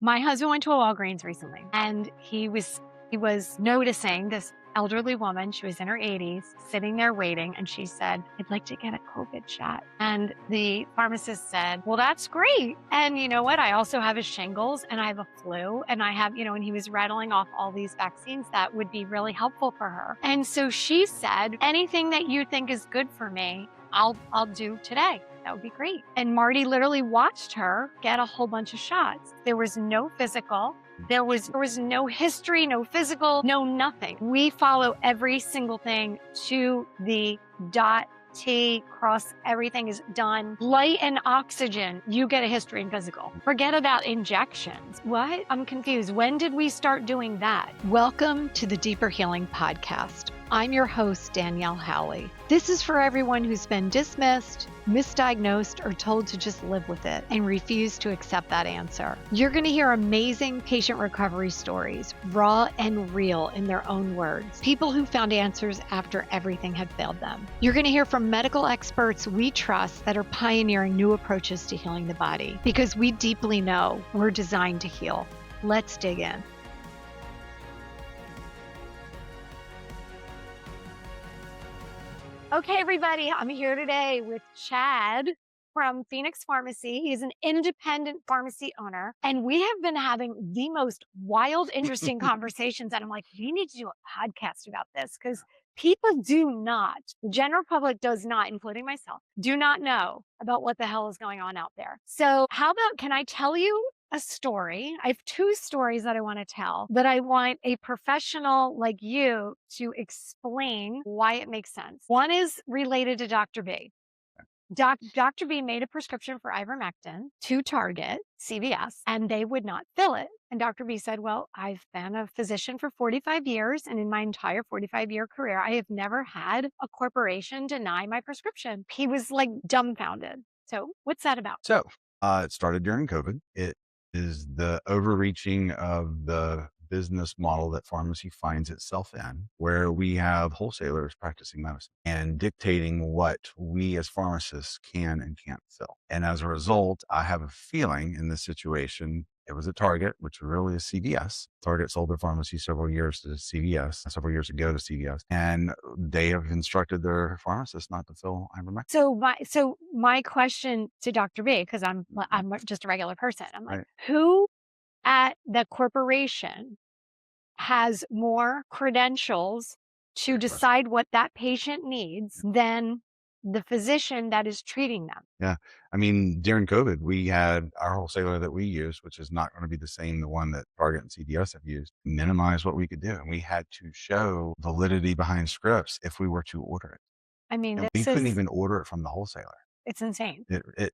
My husband went to a Walgreens recently and he was noticing this elderly woman. She was in her 80s, sitting there waiting, and she said, "I'd like to get a COVID shot." And the pharmacist said, "Well, that's great. And you know what? I also have a shingles and I have a flu and I have, and he was rattling off all these vaccines that would be really helpful for her." And so she said, "Anything that you think is good for me, I'll do today. That would be great." And Marty literally watched her get a whole bunch of shots. There was no physical. There was no history, no physical, no nothing. We follow every single thing to the dot. T cross, everything is done. Light and oxygen, you get a history and physical. Forget about injections. What? I'm confused. When did we start doing that? Welcome to the Deeper Healing Podcast. I'm your host, Danielle Howley. This is for everyone who's been dismissed, misdiagnosed, or told to just live with it and refuse to accept that answer. You're going to hear amazing patient recovery stories, raw and real in their own words. People who found answers after everything had failed them. You're going to hear from medical experts we trust that are pioneering new approaches to healing the body, because we deeply know we're designed to heal. Let's dig in. Okay, everybody, I'm here today with Chad from Phoenix Pharmacy. He's an independent pharmacy owner, and we have been having the most wild, interesting conversations. And I'm like, we need to do a podcast about this because people do not, the general public does not, including myself, do not know about what the hell is going on out there. So how about, can I tell you a story? I have two stories that I want to tell, but I want a professional like you to explain why it makes sense. One is related to Dr. B. Dr. B made a prescription for Ivermectin to Target, CVS, and they would not fill it. And Dr. B said, "Well, I've been a physician for 45 years, and in my entire 45-year career, I have never had a corporation deny my prescription." He was like dumbfounded. So what's that about? So, it started during COVID. It is the overreaching of the business model that pharmacy finds itself in, where we have wholesalers practicing medicine and dictating what we as pharmacists can and can't fill. And as a result, I have a feeling in this situation, it was a Target, which really is CVS. Target sold their pharmacy several years ago to CVS, and they have instructed their pharmacists not to fill Ivermectin. So my question to Dr. B, because I'm just a regular person, I'm like, Right. who at the corporation has more credentials to Great question. decide what that patient needs than the physician that is treating them? Yeah. I mean, during COVID, we had our wholesaler that we use, which is not going to be the same, the one that Target and CVS have used, minimize what we could do. And we had to show validity behind scripts if we were to order it. I mean, And we couldn't even order it from the wholesaler. it's insane. It's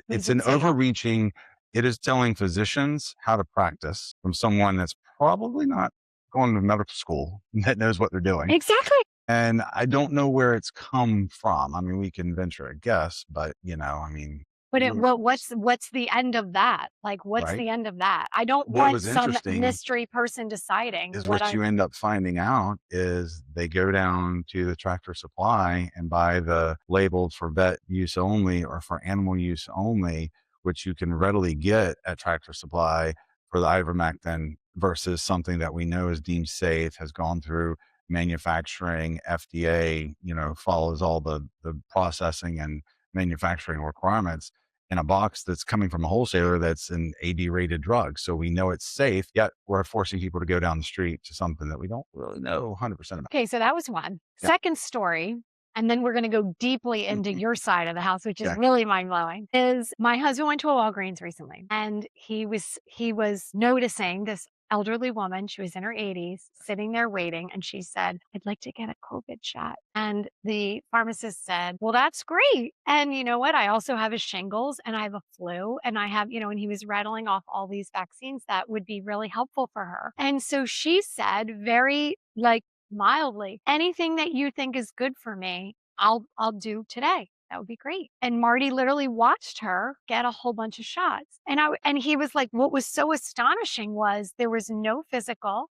It's an insane. overreaching. It is telling physicians how to practice from someone that's probably not going to medical school that knows what they're doing. Exactly. And I don't know where it's come from. I mean, we can venture a guess, but I mean, But what what's the end of that? Like, what's right? the end of that? I don't What want was some interesting mystery person deciding is what what I. you end up finding out is they go down to the Tractor Supply and buy the labeled for vet use only or for animal use only, which you can readily get at Tractor Supply for the ivermectin versus something that we know is deemed safe, has gone through manufacturing, FDA, follows all the processing and manufacturing requirements in a box that's coming from a wholesaler that's an AD rated drug. So we know it's safe, yet we're forcing people to go down the street to something that we don't really know 100% about. Okay, so that was one. Yeah. Second story, and then we're going to go deeply into your side of the house, which is Okay. really mind blowing. Is my husband went to a Walgreens recently, and he was noticing this elderly woman. She was in her 80s, sitting there waiting, and she said, "I'd like to get a COVID shot." And the pharmacist said, "Well, that's great. And you know what? I also have a shingles and I have a flu and I have, and he was rattling off all these vaccines that would be really helpful for her." And so she said, very like mildly, "Anything that you think is good for me, I'll do today. That would be great." And Marty literally watched her get a whole bunch of shots. And he was like, what was so astonishing was there was no physical,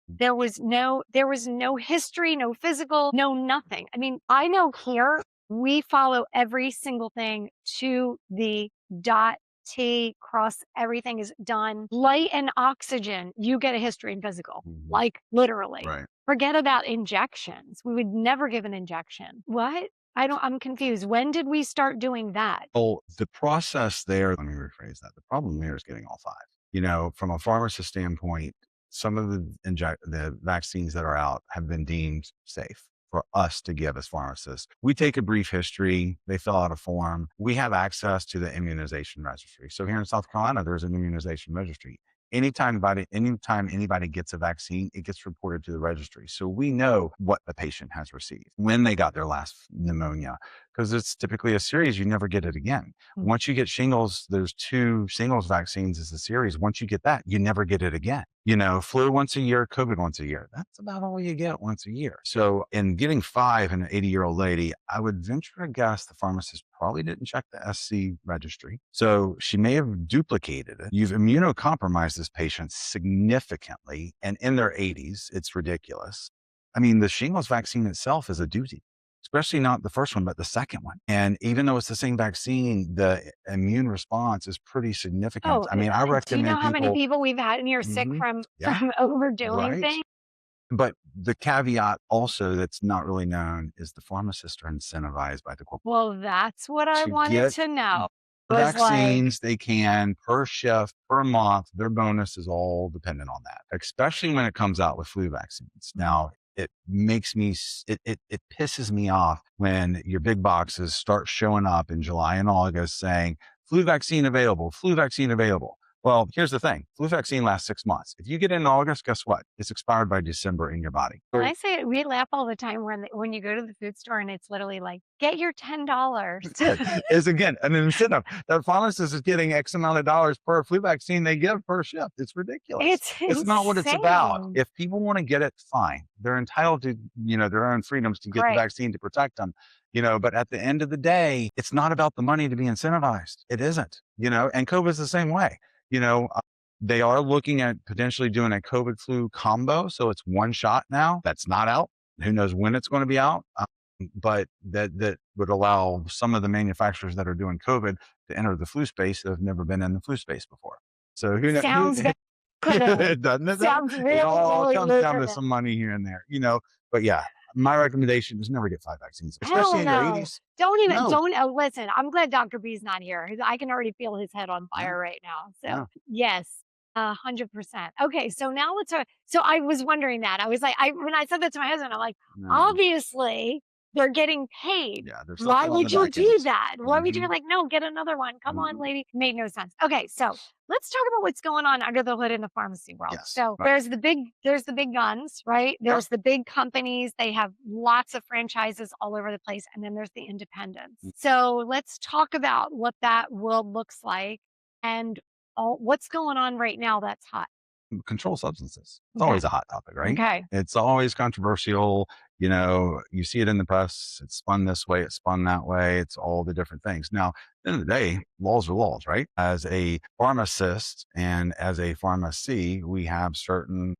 there was no history, no physical, no nothing. I mean, I know here we follow every single thing to the dot. T, cross everything is done. Light and oxygen, you get a history and physical, Mhm. like literally. Right. Forget about injections. We would never give an injection. What? I'm confused. When did we start doing that? Well, the process there, let me rephrase that. The problem there is getting all five. From a pharmacist standpoint, some of the vaccines that are out have been deemed safe for us to give as pharmacists. We take a brief history, they fill out a form. We have access to the immunization registry. So here in South Carolina, there's an immunization registry. Anytime anybody gets a vaccine, it gets reported to the registry. So we know what the patient has received, when they got their last pneumonia, because it's typically a series, you never get it again. Mm. Once you get shingles, there's 2 shingles vaccines as a series. Once you get that, you never get it again. Flu once a year, COVID once a year. That's about all you get once a year. So in getting 5 in an 80-year-old lady, I would venture a guess the pharmacist probably didn't check the SC registry. So she may have duplicated it. You've immunocompromised this patient significantly, and in their 80s, it's ridiculous. I mean, the shingles vaccine itself is a doozy, especially not the first one, but the second one. And even though it's the same vaccine, the immune response is pretty significant. Oh, I mean, I do you know recommend how many people. people we've had in here sick Mhm. from Yeah, from overdoing right. things? But the caveat also that's not really known is the pharmacists are incentivized by the corporate Well, that's what I to wanted get to know. Was like, vaccines they can per shift, per month. Their bonus is all dependent on that, especially when it comes out with flu vaccines. Now, it makes me, it pisses me off when your big boxes start showing up in July and August saying flu vaccine available, flu vaccine available. Well, here's the thing. Flu vaccine lasts 6 months. If you get in August, guess what? It's expired by December in your body. and I say we laugh all the time when you go to the food store and it's literally like, get your $10. It is again an incentive. The pharmacist is getting X amount of dollars per flu vaccine they give per shift. It's ridiculous. It's It's not what it's about. insane. If people want to get it, fine. They're entitled to, their own freedoms to get the Right. vaccine to protect them. But at the end of the day, it's not about the money to be incentivized. It isn't, and COVID is the same way. You know, uh, they are looking at potentially doing a COVID flu combo. So it's one shot now. That's not out. Who knows when it's going to be out? But that would allow some of the manufacturers that are doing COVID to enter the flu space that have never been in the flu space before. So who knows? Sounds very lucrative. Doesn't it? Sounds It all really comes down to lucrative. some money here and there. But yeah, my recommendation is never get 5 vaccines, especially Hell in your no. 80s. No, Don't listen, I'm glad Dr. B's not here. I can already feel his head on no, fire right now. So, no, yes, 100%. Okay, so now so I was wondering that. I was like, when I said that to my husband, I'm like, no. obviously they're getting paid. Yeah, there's Why something on the would you back do end. that? Why would you be Mhm, like, no, get another one? Come on, mhm. lady. Made no sense. Okay, so let's talk about what's going on under the hood in the pharmacy world. Yes, So right. there's the big guns, right? Yep. There's the big companies. They have lots of franchises all over the place. And then there's the independents. So let's talk about what that world looks like and what's going on right now that's hot. Controlled substances. It's Okay. always a hot topic, right? Okay. It's always controversial. You see it in the press. It's spun this way, it's spun that way. It's all the different things. Now, at the end of the day, laws are laws, right? As a pharmacist and as a pharmacy, we have certain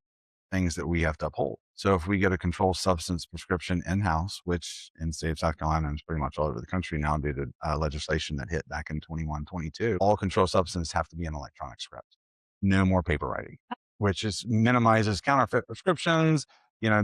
things that we have to uphold. So if we get a controlled substance prescription in-house, which in the state of South Carolina and pretty much all over the country now due to legislation that hit back in 21, 22, all controlled substances have to be an electronic script. No more paper writing, which minimizes counterfeit prescriptions.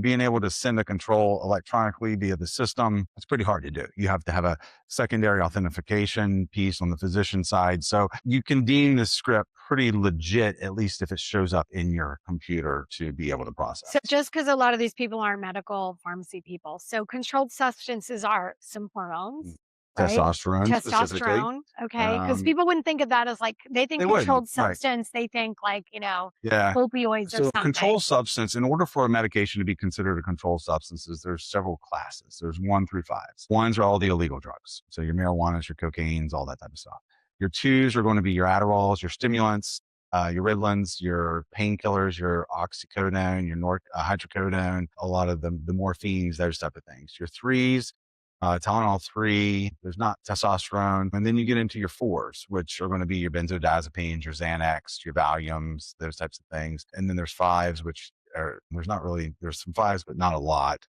Being able to send a control electronically via the system, it's pretty hard to do. You have to have a secondary authentication piece on the physician side. So you can deem the script pretty legit, at least if it shows up in your computer to be able to process. So just because a lot of these people aren't medical pharmacy people. So controlled substances are some hormones, right? Testosterone specifically. Testosterone, okay? Because Um, people wouldn't think of that as like they they think wouldn't, controlled right. substance, they think like, Yeah. opioids or So something. controlled substance, in order for a medication to be considered a controlled substances, there's several classes. There's 1 through 5s. Ones are all the illegal drugs. So your marijuanas, your cocaines, all that type of stuff. Your 2s are going to be your Adderalls, your stimulants, your Ritalins, your painkillers, your oxycodone, your hydrocodone, a lot of the morphines, those type of things. Your 3s, Tylenol 3, there's not testosterone. And then you get into your 4s, which are going to be your benzodiazepines, your Xanax, your Valiums, those types of things. And then there's 5s, which there's some 5s, but not a lot.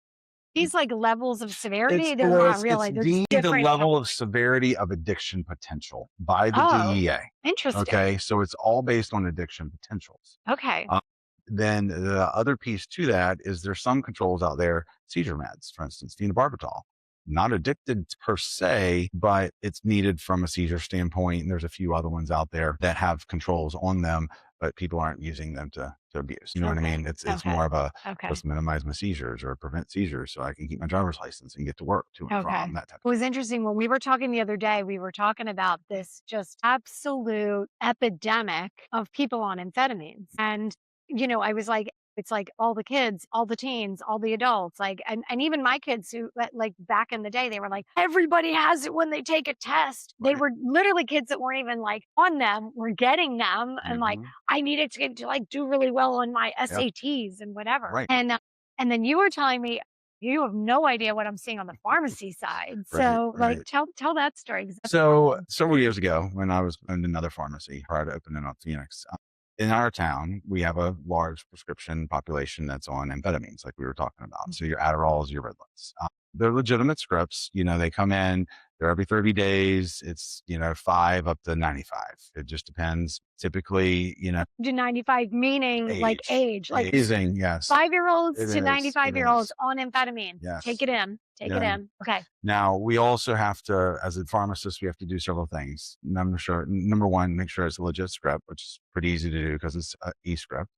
these like levels of severity, they're Well, not it's really, they're just deemed the different level of categories. severity of addiction potential by the Oh, DEA. interesting. Okay, so it's all based on addiction potentials. Okay. Uh, then the other piece to that is there's some controls out there, seizure meds, for instance, phenobarbital, not addicted per se, but it's needed from a seizure standpoint. And there's a few other ones out there that have controls on them, but people aren't using them to abuse. You know what I Okay. mean? It's Okay. more of a Okay. let's minimize my seizures or prevent seizures so I can keep my driver's license and get to work to and Okay. from that type It of was interesting when we were talking the other day, we were talking about this just absolute epidemic of people on amphetamines. And, I was like, it's like all the kids, all the teens, all the adults, like, and even my kids who, like, back in the day, they were like, everybody has it when they take a test. They right. were literally kids that weren't even like on them, were getting them. And like, Mhm. I needed to like do really well on my Yep. SATs and whatever. Right. And then you were telling me you have no idea what I'm seeing on the pharmacy side. Right. So, like, Right. tell that story 'cause that's So fascinating. several years ago, when I was in another pharmacy prior to opening up Phoenix, in our town, we have a large prescription population that's on amphetamines, like we were talking about. So your Adderalls, your Ritalins, they're legitimate scripts. They come in. They're every 30 days. It's 5 up to 95. It just depends. Typically, To 95 meaning like age, age, like aging. Yes, 5-year-olds it to is. It 95-year-olds is. on amphetamine. Take Yes. it in. Take it Yeah. in. Okay. Now, we also have to, as a pharmacist, we have to do several things. Number one, make sure it's a legit script, which is pretty easy to do because it's an e-script.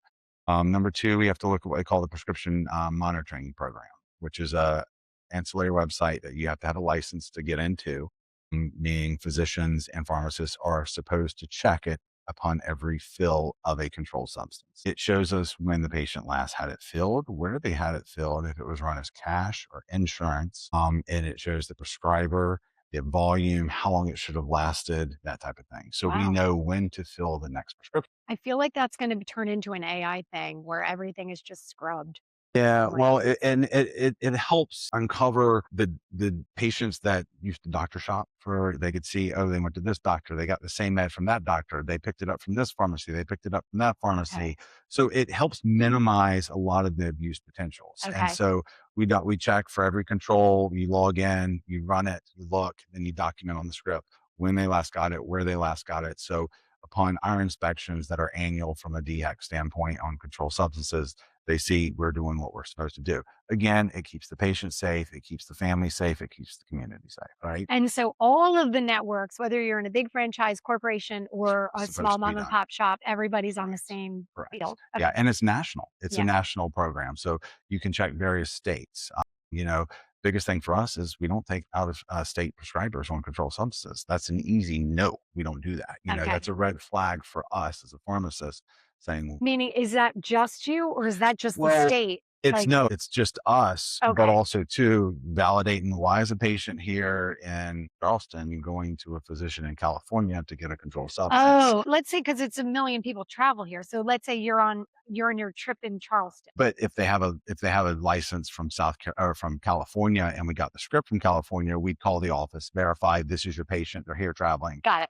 Number two, we have to look at what they call the prescription monitoring program, which is a ancillary website that you have to have a license to get into, meaning physicians and pharmacists are supposed to check it upon every fill of a controlled substance. It shows us when the patient last had it filled, where they had it filled, if it was run as cash or insurance, and it shows the prescriber, the volume, how long it should have lasted, that type of thing. So we Wow. know when to fill the next prescription. I feel like that's going to turn into an AI thing where everything is just scrubbed. Yeah, Like, well, it helps uncover the patients that used to doctor shop for. They could see, oh, they went to this doctor, they got the same med from that doctor, they picked it up from this pharmacy, they picked it up from that okay. pharmacy. So it helps minimize a lot of the abuse potentials. And Okay. so we check for every control. You log in, you run it, you look, then you document on the script when they last got it, where they last got it. So upon our inspections that are annual from a DHEC standpoint on controlled substances, they see we're doing what we're supposed to do. Again, it keeps the patient safe, it keeps the family safe, it keeps the community safe, right? And so all of the networks, whether you're in a big franchise corporation or a small Supposed to be mom and done. pop shop, everybody's on the Correct. same Correct. field. Yeah. Okay. And it's national. It's a Yeah. national program. So you can check various states. You know, biggest thing for us is we don't take out of state prescribers on controlled substances. That's an easy no. We don't do that. Okay. That's a red flag for us as a pharmacist saying, Meaning, is that just you or is that just the well, state? Like, it's just us, but okay. also too validating why is a patient here in Charleston going to a physician in California to get a controlled substance. Oh, let's say because it's a million people travel here. So let's say you're on your trip in Charleston. But if they have a license from or from California and we got the script from California, we'd call the office, verify this is your patient, they're here traveling. Got it.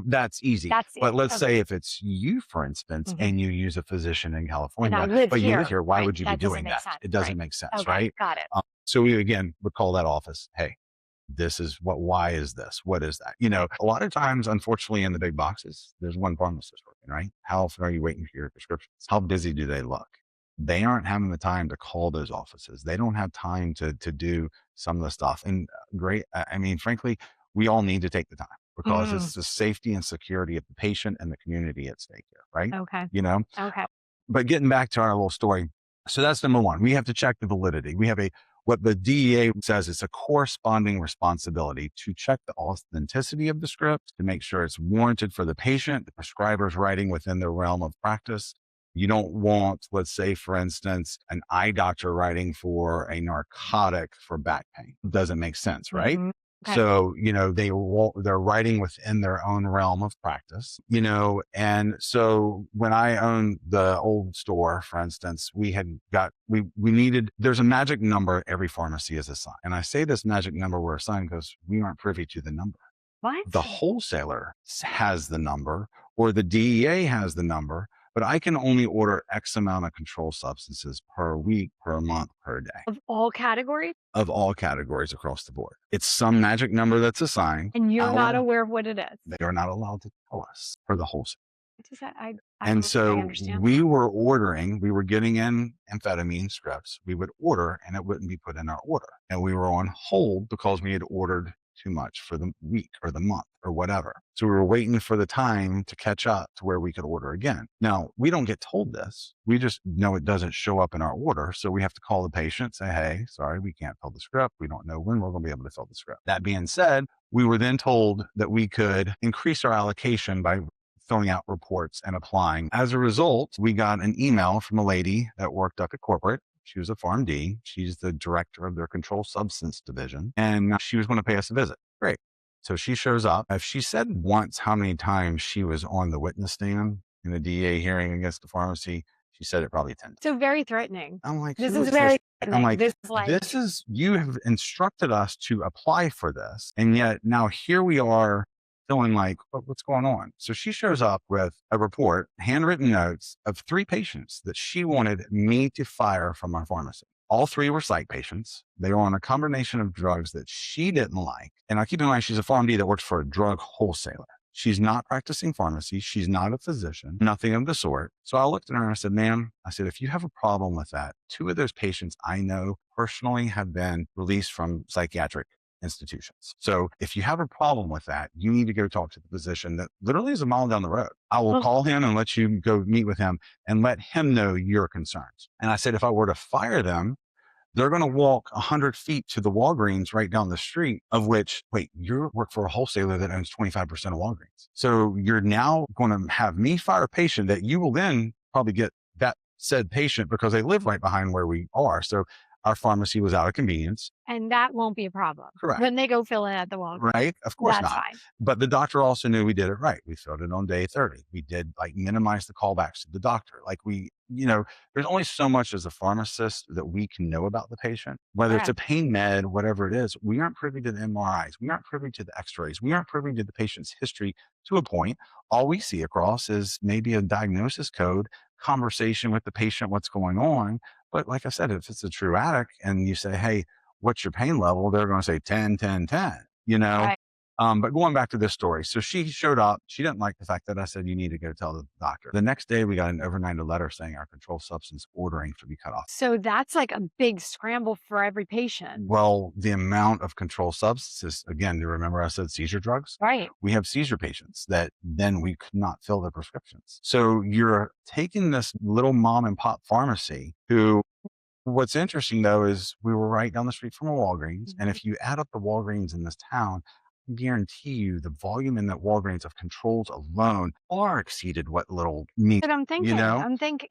That's easy. That's But it. let's Okay. say if it's you, for instance, Mhm. and you use a physician in And I California, live but you live here. here, why Right. would you be That doesn't doing make that? sense. It Right. doesn't make sense, Okay. right? Got it. So we again would call that office. Hey, this is why is this? What is that? A lot of times, unfortunately, in the big boxes, there's one pharmacist working, right? How often are you waiting for your prescriptions? How busy do they look? They aren't having the time to call those offices. They don't have time to do some of the stuff. And great, I mean, frankly, we all need to take the time because Mm. it's the safety and security of the patient and the community at stake here, right? Okay. You know, Okay. but getting back to our little story. So that's number one. We have to check the validity. We have what the DEA says is a corresponding responsibility to check the authenticity of the script to make sure it's warranted for the patient, the prescriber's writing within their realm of practice. You don't want, let's say, for instance, an eye doctor writing for a narcotic for back pain. It doesn't make sense, right? Mhm. Okay. So, they're writing within their own realm of practice, and so when I owned the old store, for instance, we needed, there's a magic number every pharmacy is assigned. And I say this magic number we're assigned because we aren't privy to the number. What? The wholesaler has the number or the DEA has the number, but I can only order X amount of controlled substances per week, per month, per day. Of all categories? Of all categories across the board. It's some magic number that's assigned. And you're not aware of what it is. They are not allowed to tell us for the wholesale. I And don't think I so understand we that. were getting in amphetamine scripts. We would order and it wouldn't be put in our order. And we were on hold because we had ordered too much for the week or the month or whatever. So we were waiting for the time to catch up to where we could order again. Now, we don't get told this. We just know it doesn't show up in our order. So we have to call the patient, say, hey, sorry, we can't fill the script. We don't know when we're going to be able to fill the script. That being said, we were then told that we could increase our allocation by filling out reports and applying. As a result, we got an email from a lady that worked up at corporate. She was a PharmD. She's the director of their controlled substance division, and she was going to pay us a visit. Great. So she shows up. If she said once how many times she was on the witness stand in a DA hearing against the pharmacy, she said it probably 10 times. So very threatening. I'm like, this is very threatening. I'm like, this is, you have instructed us to apply for this. And yet now here we are feeling like, what's going on? So she shows up with a report, handwritten notes of 3 patients that she wanted me to fire from our pharmacy. All 3 were psych patients. They were on a combination of drugs that she didn't like. And I keep in mind, she's a PharmD that works for a drug wholesaler. She's not practicing pharmacy. She's not a physician, nothing of the sort. So I looked at her and I said, ma'am, I said, if you have a problem with that, 2 of those patients I know personally have been released from psychiatric institutions. So if you have a problem with that, you need to go talk to the physician that literally is a mile down the road. I will call him and let you go meet with him and let him know your concerns. And I said, if I were to fire them, they're going to walk 100 feet to the Walgreens right down the street, of which, wait, you work for a wholesaler that owns 25% of Walgreens. So you're now going to have me fire a patient that you will then probably get that said patient because they live right behind where we are. So our pharmacy was out of convenience. And that won't be a problem. Correct. When they go fill in at the Walgreens. Right? Of course That's not. fine. But the doctor also knew we did it right. We filled it on day 30. We did minimize the callbacks to the doctor. There's only so much as a pharmacist that we can know about the patient, whether it's a pain med, whatever it is. We aren't privy to the MRIs. We aren't privy to the x-rays. We aren't privy to the patient's history to a point. All we see across is maybe a diagnosis code, conversation with the patient, what's going on. But like I said, if it's a true addict and you say, hey, what's your pain level? They're going to say 10, 10, 10, Right. But going back to this story. So she showed up. She didn't like the fact that I said, you need to go tell the doctor. The next day we got an overnight letter saying our controlled substance ordering should be cut off. So that's like a big scramble for every patient. Well, the amount of controlled substances, again, you remember I said seizure drugs? Right. We have seizure patients that then we could not fill their prescriptions. So you're taking this little mom and pop pharmacy who, what's interesting though, is we were right down the street from a Walgreens. And if you add up the Walgreens in this town, I guarantee you the volume in that Walgreens of controls alone far exceeded what little me. But I'm thinking,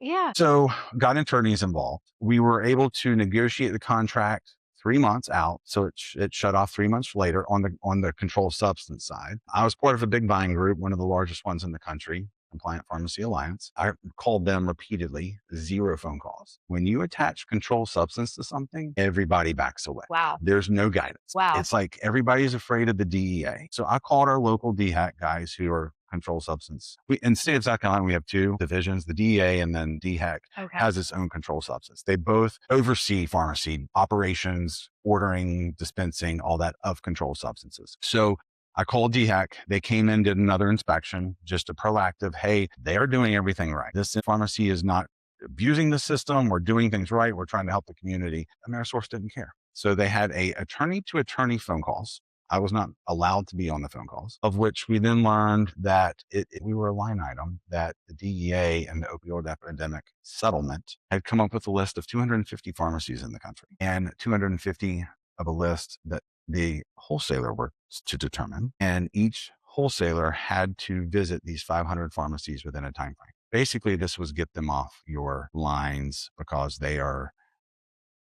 yeah. So got attorneys involved. We were able to negotiate the contract 3 months out. So it shut off 3 months later on the controlled substance side. I was part of a big buying group, one of the largest ones in the country, Compliant Pharmacy Alliance. I called them repeatedly, 0 phone calls. When you attach controlled substance to something, everybody backs away. Wow. There's no guidance. Wow. It's like everybody's afraid of the DEA. So I called our local DHAC guys who are controlled substance. In state of South Carolina, we have 2 divisions, the DEA and then DHAC has its own controlled substance. They both oversee pharmacy operations, ordering, dispensing, all that of controlled substances. So I called DHAC. They came in, did another inspection, just a proactive, hey, they are doing everything right. This pharmacy is not abusing the system. We're doing things right. We're trying to help the community. Amerisource didn't care. So they had a attorney to attorney phone calls. I was not allowed to be on the phone calls, of which we then learned that we were a line item, that the DEA and the opioid epidemic settlement had come up with a list of 250 pharmacies in the country and 250 of a list that the wholesaler were to determine. And each wholesaler had to visit these 500 pharmacies within a time frame. Basically, this was get them off your lines because they are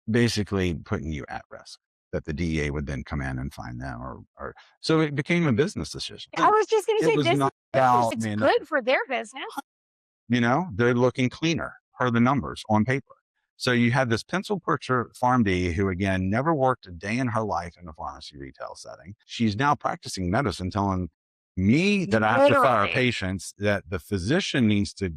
basically putting you at risk, that the DEA would then come in and find them or so it became a business decision. I was just going to say, this it's good for their business. They're looking cleaner per the numbers on paper. So you had this pencil pusher PharmD who, again, never worked a day in her life in a pharmacy retail setting. She's now practicing medicine, telling me that I have to fire patients, that the physician needs to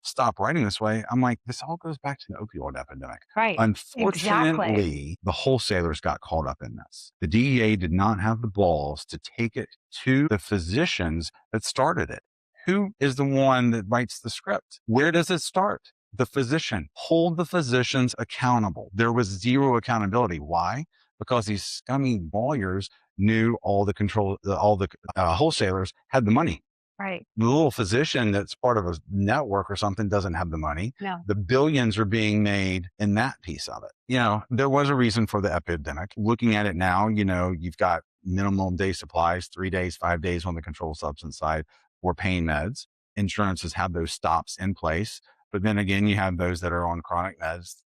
stop writing this way. I'm like, this all goes back to the opioid epidemic. Right. Exactly. Unfortunately, the wholesalers got caught up in this. The DEA did not have the balls to take it to the physicians that started it. Who is the one that writes the script? Where does it start? The physician. Hold the physicians accountable. There was zero accountability. Why? Because these scummy lawyers knew all the control, all the wholesalers had the money. Right. The little physician that's part of a network or something doesn't have the money. No. The billions are being made in that piece of it. There was a reason for the epidemic. Looking at it now, you've got minimum day supplies, 3 days, 5 days on the controlled substance side for pain meds. Insurances have those stops in place. But then again, you have those that are on chronic meds,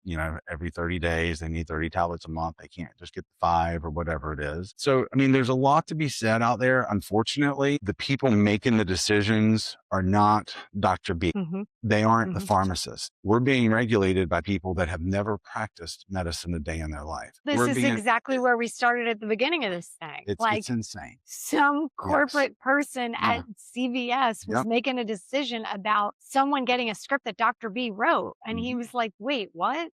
every 30 days, they need 30 tablets a month. They can't just get the 5 or whatever it is. So, there's a lot to be said out there. Unfortunately, the people making the decisions are not Dr. B. Mm-hmm. They aren't the pharmacists. We're being regulated by people that have never practiced medicine a day in their life. This is exactly where we started at the beginning of this thing. It's insane. Some corporate person at CVS was making a decision about someone getting a script that Dr. B wrote. And he was like, wait, what?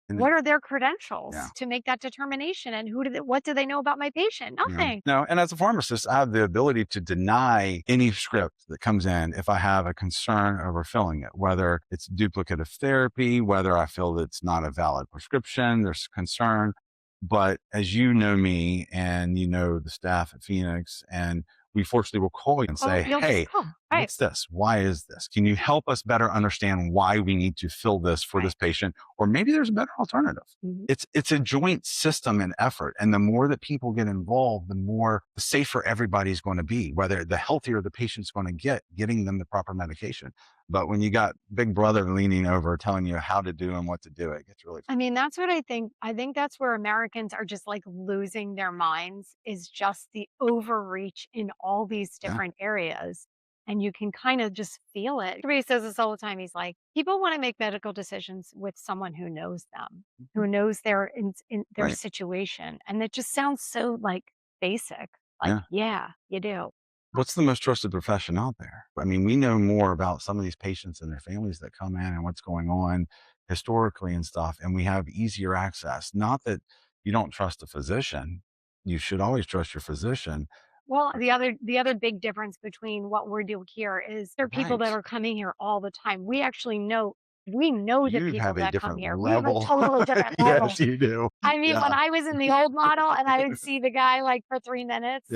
What are their credentials to make that determination? And what do they know about my patient? Nothing. No, and as a pharmacist, I have the ability to deny any script that comes in if I have a concern over filling it, whether it's duplicative therapy, whether I feel that it's not a valid prescription, there's concern. But as you know me and the staff at Phoenix, and we fortunately will call you and say, hey, what's this? Why is this? Can you help us better understand why we need to fill this for this patient? Or maybe there's a better alternative. It's a joint system and effort. And the more that people get involved, the safer everybody's going to be, whether the healthier the patient's going to get, getting them the proper medication. But when you got Big Brother leaning over, telling you how to do and what to do, it gets really. That's what I think. I think that's where Americans are just like losing their minds, is just the overreach in all these different areas. And you can kind of just feel it. Everybody says this all the time. He's like, people want to make medical decisions with someone who knows them, who knows their in their situation. And it just sounds so like basic. Like, yeah, you do. What's the most trusted profession out there? We know more about some of these patients and their families that come in and what's going on historically and stuff, and we have easier access. Not that you don't trust a physician. You should always trust your physician. Well, the other big difference between what we do here is there are people that are coming here all the time. We actually know the people that come here. We have a totally different level. Yes, you do. When I was in the old model and I would see the guy like for 3 minutes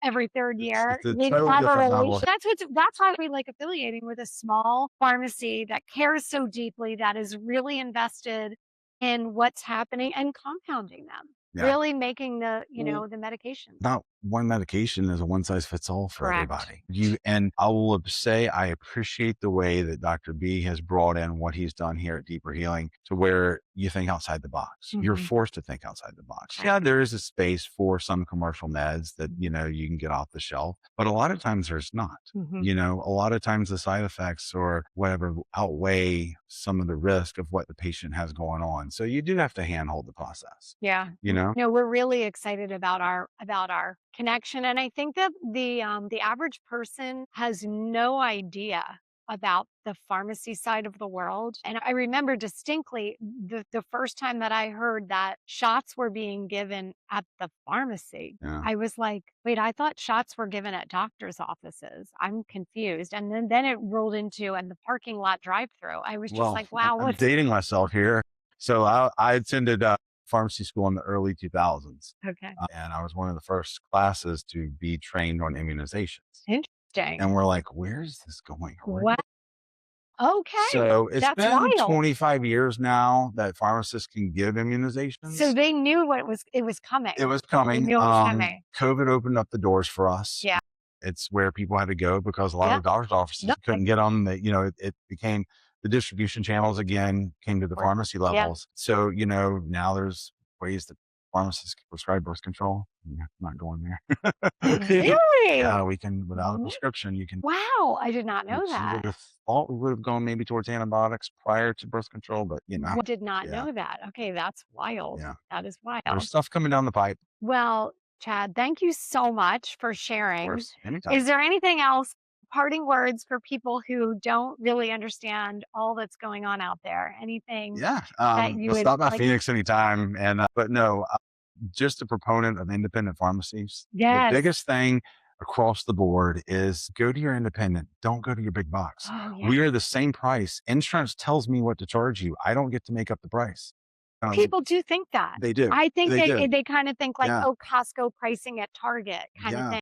every third year, we'd have a relation. That's why we like affiliating with a small pharmacy that cares so deeply, that is really invested in what's happening and compounding them. Really making the the medication. Not one medication is a one size fits all for everybody. And I will say I appreciate the way that Dr. B has brought in what he's done here at Deeper Healing, to where you think outside the box. You're forced to think outside the box. Yeah, there is a space for some commercial meds that you can get off the shelf, but a lot of times there's not. A lot of times the side effects or whatever outweigh some of the risk of what the patient has going on. So you do have to handhold the process. Yeah. We're really excited about our connection. And I think that the average person has no idea about the pharmacy side of the world. And I remember distinctly the first time that I heard that shots were being given at the pharmacy. I was like, wait, I thought shots were given at doctors' offices. I'm confused. And then it rolled into the parking lot drive-through. I was just like, wow. I'm dating myself here. So I attended pharmacy school in the early 2000s. Okay. And I was one of the first classes to be trained on immunizations. Interesting. And we're like, where's this going? What? Okay. So it's been wild. 25 years now that pharmacists can give immunizations. So they knew it was coming. It was coming. They knew it was coming. COVID opened up the doors for us. Yeah. It's where people had to go because a lot of the doctor's offices couldn't get them. It became the distribution channels again came to the pharmacy levels. So, now there's ways that pharmacists can prescribe birth control. I'm not going there. Really? Yeah, we can, without a prescription, you can. Wow, I did not know that. You would have thought we would have gone maybe towards antibiotics prior to birth control, but I did not know that. Okay, that's wild. Yeah. That is wild. There's stuff coming down the pipe. Well, Chad, thank you so much for sharing. Of course, anytime. Is there anything else parting words for people who don't really understand all that's going on out there? Anything Yeah. that you Well, would stop by like? Phoenix anytime. And, but no, just a proponent of independent pharmacies. The Yes. biggest thing across the board is go to your independent. Don't go to your big box. Oh, yeah. We are the same price. Insurance tells me what to charge you. I don't get to make up the price. Um, People do think that. they do. I think They do. they kind of think like, Yeah. oh, Costco pricing at Target kind of Yeah. thing.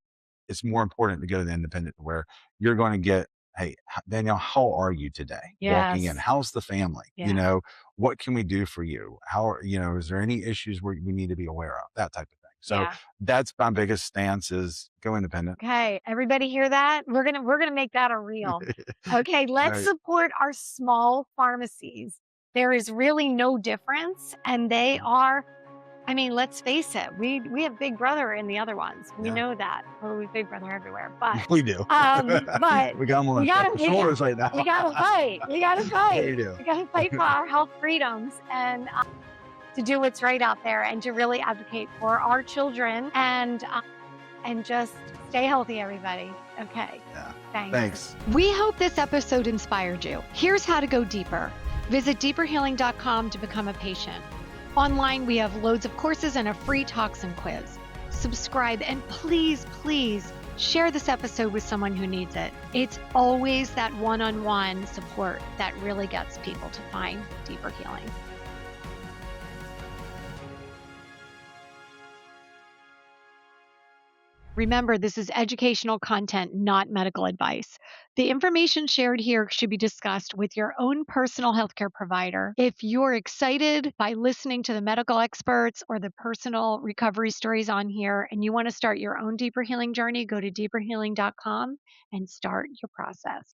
It's more important to go to the independent where you're going to get, hey, Danielle, how are you today? Walking in, Yes. how's the family? Yeah. What can we do for you? Is there any issues where we need to be aware of? That type of thing. So Yeah. that's my biggest stance is go independent. Okay. Everybody hear that? We're gonna make that a reel. Okay, let's Right. support our small pharmacies. There is really no difference, and they are. I mean, let's face it. We have Big Brother in the other ones. We Yeah, know that. Well, we have Big Brother everywhere, but we do. but We got them on we the gotta shoulders right now. we gotta fight. We gotta We fight. do. We gotta fight for our health freedoms and to do what's right out there and to really advocate for our children and just stay healthy, everybody. Okay. Yeah. Thanks. Thanks. We hope this episode inspired you. Here's how to go deeper. Visit deeperhealing.com to become a patient. Online, we have loads of courses and a free toxin quiz. Subscribe and please, please share this episode with someone who needs it. It's always that one-on-one support that really gets people to find deeper healing. Remember, this is educational content, not medical advice. The information shared here should be discussed with your own personal healthcare provider. If you're excited by listening to the medical experts or the personal recovery stories on here and you want to start your own deeper healing journey, go to deeperhealing.com and start your process.